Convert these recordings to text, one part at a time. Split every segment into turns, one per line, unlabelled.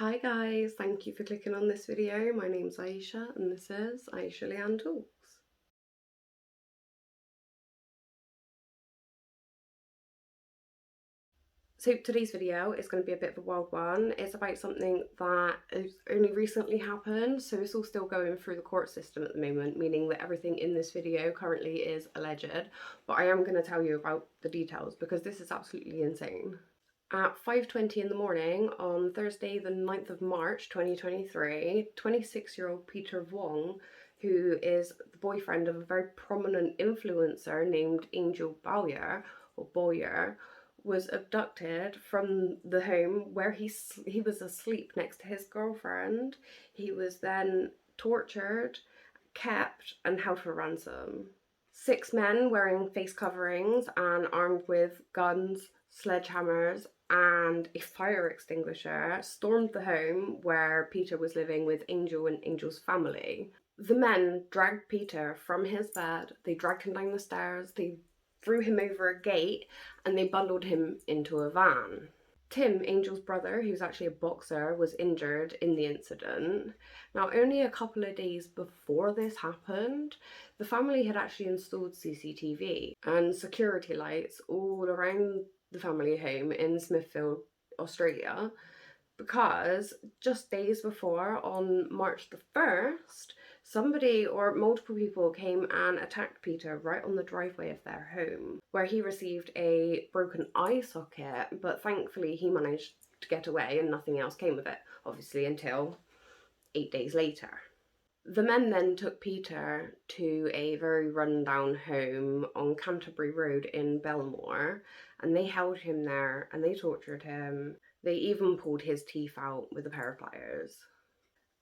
Hi guys, thank you for clicking on this video. My name's Aisha and this is aishaleeanntalks. So today's video is going to be a bit of a wild one. It's about something that has only recently happened, so it's all still going through the court system at the moment, meaning that everything in this video currently is alleged, but I am going to tell you about the details because this is absolutely insane. At 5:20 in the morning on Thursday the 9th of March 2023, 26-year-old Peter Vuong, who is the boyfriend of a very prominent influencer named Angel Boyer, was abducted from the home where he was asleep next to his girlfriend. He was then tortured, kept and held for ransom. 6 men wearing face coverings and armed with guns, sledgehammers and a fire extinguisher stormed the home where Peter was living with Angel and Angel's family. The men dragged Peter from his bed, they dragged him down the stairs, they threw him over a gate and they bundled him into a van. Tim, Angel's brother, who's actually a boxer, was injured in the incident. Now, only a couple of days before this happened, the family had actually installed CCTV and security lights all around the family home in Smithfield, Australia, because just days before, on March the 1st, somebody or multiple people came and attacked Peter right on the driveway of their home, where he received a broken eye socket, but thankfully he managed to get away and nothing else came of it, obviously until 8 days later. The men then took Peter to a very run-down home on Canterbury Road in Belmore, and they held him there and they tortured him. They even pulled his teeth out with a pair of pliers.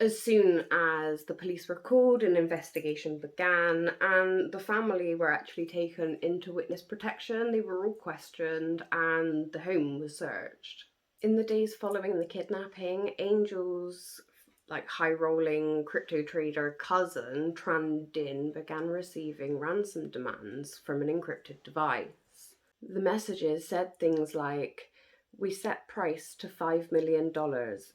As soon as the police were called, an investigation began and the family were actually taken into witness protection. They were all questioned and the home was searched. In the days following the kidnapping, Angel's high-rolling crypto trader cousin Tran Din began receiving ransom demands from an encrypted device. The messages said things like, "We set price to $5 million.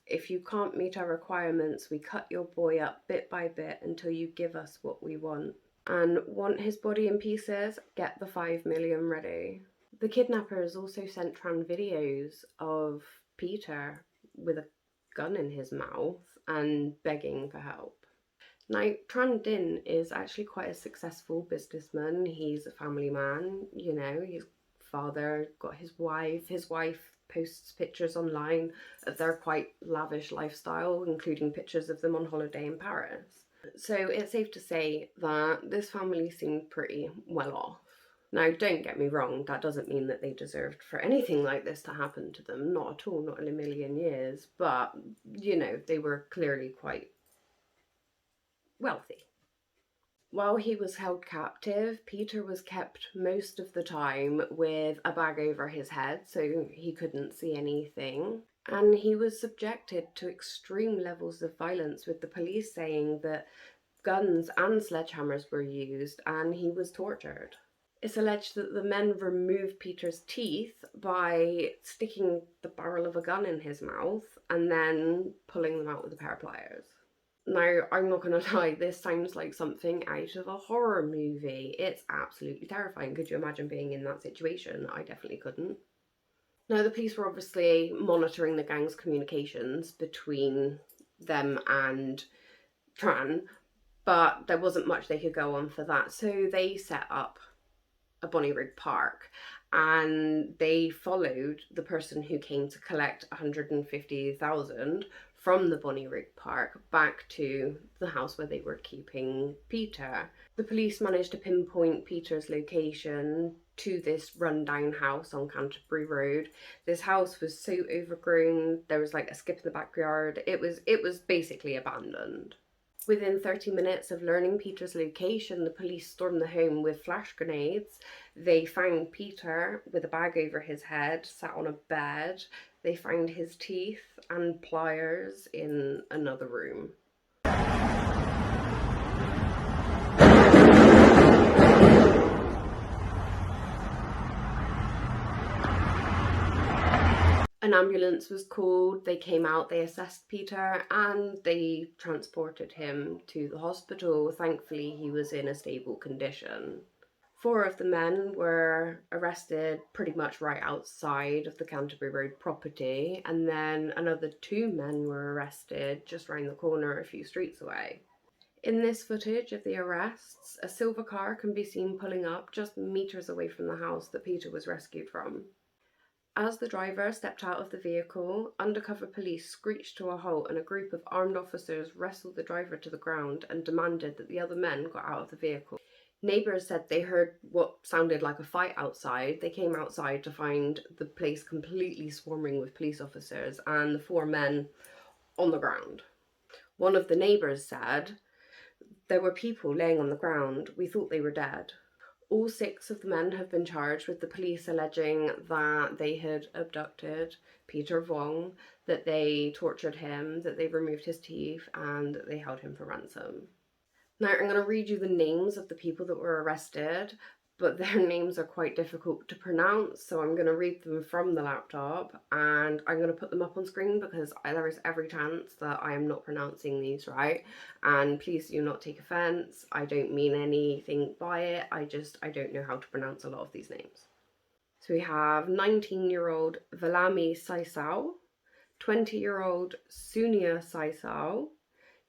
If you can't meet our requirements, we cut your boy up bit by bit until you give us what we want. And want his body in pieces? Get the 5 million ready." The kidnappers also sent Tran videos of Peter with a gun in his mouth and begging for help. Now, Tran Din is actually quite a successful businessman. He's a family man, you know, he's father, got his wife. His wife posts pictures online of their quite lavish lifestyle, including pictures of them on holiday in Paris. So it's safe to say that this family seemed pretty well off. Now, don't get me wrong, that doesn't mean that they deserved for anything like this to happen to them. Not at all, not in a million years. But, you know, they were clearly quite wealthy. While he was held captive, Peter was kept most of the time with a bag over his head so he couldn't see anything. And he was subjected to extreme levels of violence, with the police saying that guns and sledgehammers were used and he was tortured. It's alleged that the men removed Peter's teeth by sticking the barrel of a gun in his mouth and then pulling them out with a pair of pliers. Now, I'm not going to lie, this sounds like something out of a horror movie. It's absolutely terrifying. Could you imagine being in that situation? I definitely couldn't. Now, the police were obviously monitoring the gang's communications between them and Tran, but there wasn't much they could go on for that. So they set up a Bonnyrigg Park and they followed the person who came to collect 150,000 from the Bonnyrigg Park back to the house where they were keeping Peter. The police managed to pinpoint Peter's location to this rundown house on Canterbury Road. This house was so overgrown, there was like a skip in the backyard. It was basically abandoned. Within 30 minutes of learning Peter's location, the police stormed the home with flash grenades. They found Peter with a bag over his head, sat on a bed. They found his teeth and pliers in another room. An ambulance was called, they came out, they assessed Peter, and they transported him to the hospital. Thankfully, he was in a stable condition. 4 of the men were arrested pretty much right outside of the Canterbury Road property, and then another 2 men were arrested just round the corner a few streets away. In this footage of the arrests, a silver car can be seen pulling up just meters away from the house that Peter was rescued from. As the driver stepped out of the vehicle, undercover police screeched to a halt and a group of armed officers wrestled the driver to the ground and demanded that the other men got out of the vehicle. Neighbours said they heard what sounded like a fight outside. They came outside to find the place completely swarming with police officers and the 4 men on the ground. One of the neighbours said, "There were people laying on the ground. We thought they were dead." All 6 of the men have been charged, with the police alleging that they had abducted Peter Vuong, that they tortured him, that they removed his teeth, and that they held him for ransom. Now, I'm going to read you the names of the people that were arrested, but their names are quite difficult to pronounce, so I'm going to read them from the laptop, and I'm going to put them up on screen because there is every chance that I am not pronouncing these right, and please do not take offence. I don't mean anything by it, I don't know how to pronounce a lot of these names. So we have 19-year-old Valami Saisao, 20-year-old Sunia Saisao,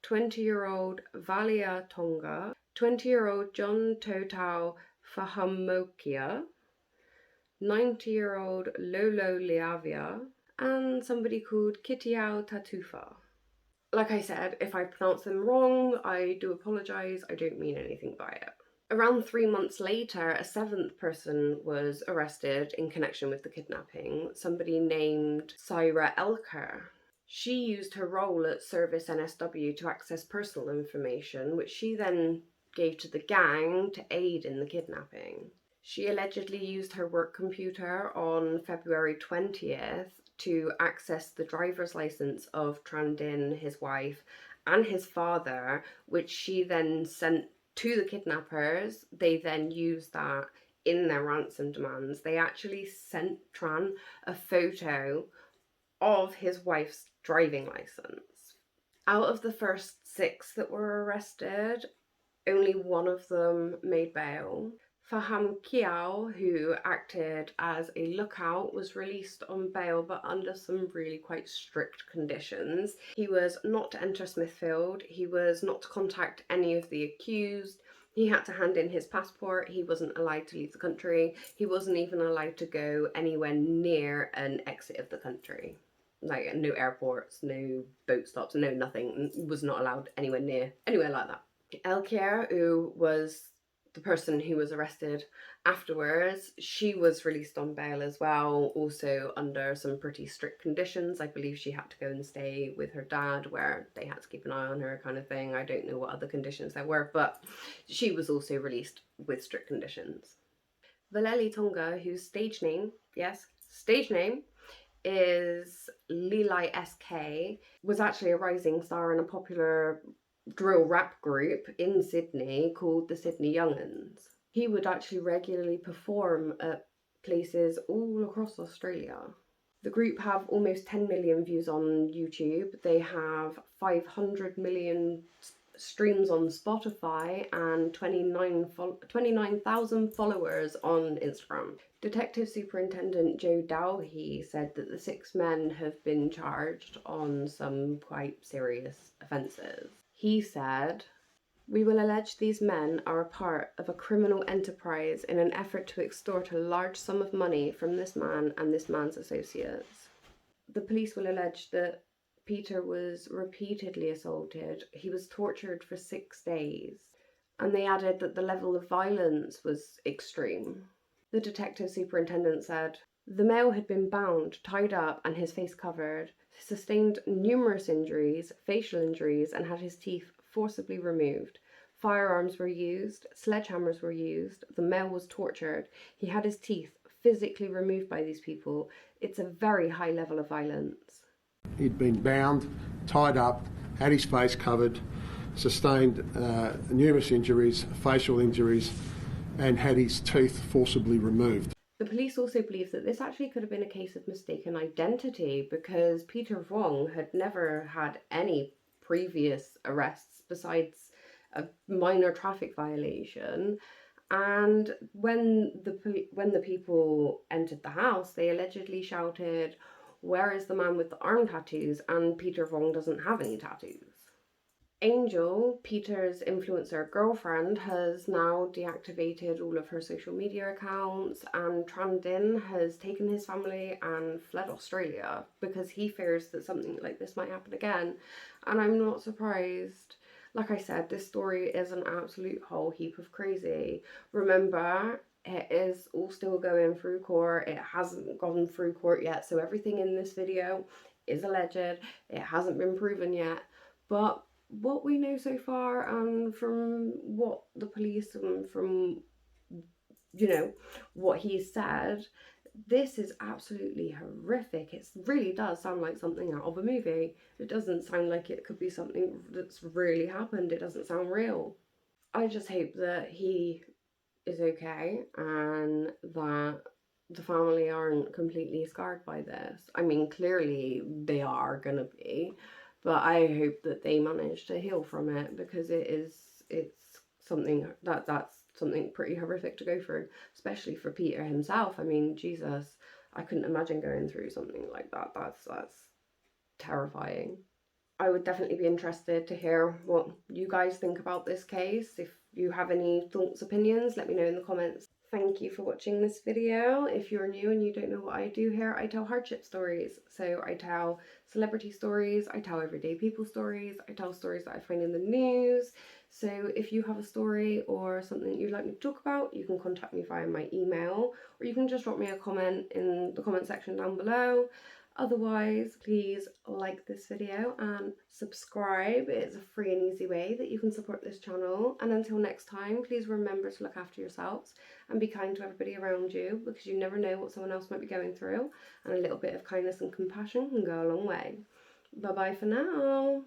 20-year-old Valia Tonga, 20-year-old John Totau Fahamokia, 90-year-old Lolo Liavia, and somebody called Kitiao Tatufa. Like I said, if I pronounce them wrong, I do apologise, I don't mean anything by it. Around 3 months later, a 7th person was arrested in connection with the kidnapping, somebody named Syra Elker. She used her role at Service NSW to access personal information, which she then gave to the gang to aid in the kidnapping. She allegedly used her work computer on February 20th to access the driver's license of Tran Din, his wife, and his father, which she then sent to the kidnappers. They then used that in their ransom demands. They actually sent Tran a photo of his wife's driving license. Out of the first 6 that were arrested, only 1 of them made bail. Faham Kiao, who acted as a lookout, was released on bail but under some really quite strict conditions. He was not to enter Smithfield, he was not to contact any of the accused, he had to hand in his passport, he wasn't allowed to leave the country, he wasn't even allowed to go anywhere near an exit of the country. Like, no airports, no boat stops, no nothing, was not allowed anywhere like that. Elkier, who was the person who was arrested afterwards, she was released on bail as well, also under some pretty strict conditions. I believe she had to go and stay with her dad, where they had to keep an eye on her, kind of thing. I don't know what other conditions there were, but she was also released with strict conditions. Valeli Tonga, whose stage name is Lilai SK, was actually a rising star in a popular drill rap group in Sydney called the Sydney Young'uns. He would actually regularly perform at places all across Australia. The group have almost 10 million views on YouTube. They have 500 million streams on Spotify and 29,000 followers on Instagram. Detective Superintendent Joe Dowhey said that the 6 men have been charged on some quite serious offences. He said, "We will allege these men are a part of a criminal enterprise in an effort to extort a large sum of money from this man and this man's associates." The police will allege that Peter was repeatedly assaulted. He was tortured for 6 days. And they added that the level of violence was extreme. The detective superintendent said, "The male had been bound, tied up, and his face covered, sustained numerous injuries, facial injuries, and had his teeth forcibly removed. Firearms were used, sledgehammers were used, the male was tortured, he had his teeth physically removed by these people. It's a very high level of violence."
He'd been bound, tied up, had his face covered, sustained numerous injuries, facial injuries, and had his teeth forcibly removed.
The police also believe that this actually could have been a case of mistaken identity because Peter Vuong had never had any previous arrests besides a minor traffic violation. And when the people entered the house, they allegedly shouted, "Where is the man with the arm tattoos?" And Peter Vuong doesn't have any tattoos. Angel, Peter's influencer girlfriend, has now deactivated all of her social media accounts, and Tran Din has taken his family and fled Australia because he fears that something like this might happen again. And I'm not surprised. Like I said, this story is an absolute whole heap of crazy. Remember, it is all still going through court. It hasn't gone through court yet, so everything in this video is alleged. It hasn't been proven yet. But what we know so far, and from what the police and from, you know, what he said, this is absolutely horrific. It really does sound like something out of a movie. It doesn't sound like it could be something that's really happened. It doesn't sound real. I just hope that he is okay and that the family aren't completely scarred by this. I mean, clearly they are gonna be, but I hope that they manage to heal from it because it's something that's something pretty horrific to go through, especially for Peter himself. I mean, Jesus, I couldn't imagine going through something like that. That's terrifying. I would definitely be interested to hear what you guys think about this case. If you have any thoughts, opinions, let me know in the comments. Thank you for watching this video. If you're new and you don't know what I do here, I tell hardship stories. So I tell celebrity stories, I tell everyday people stories, I tell stories that I find in the news. So if you have a story or something you'd like me to talk about, you can contact me via my email, or you can just drop me a comment in the comment section down below. Otherwise, please like this video and subscribe. It's a free and easy way that you can support this channel. And until next time, please remember to look after yourselves and be kind to everybody around you, because you never know what someone else might be going through, and a little bit of kindness and compassion can go a long way. Bye bye for now.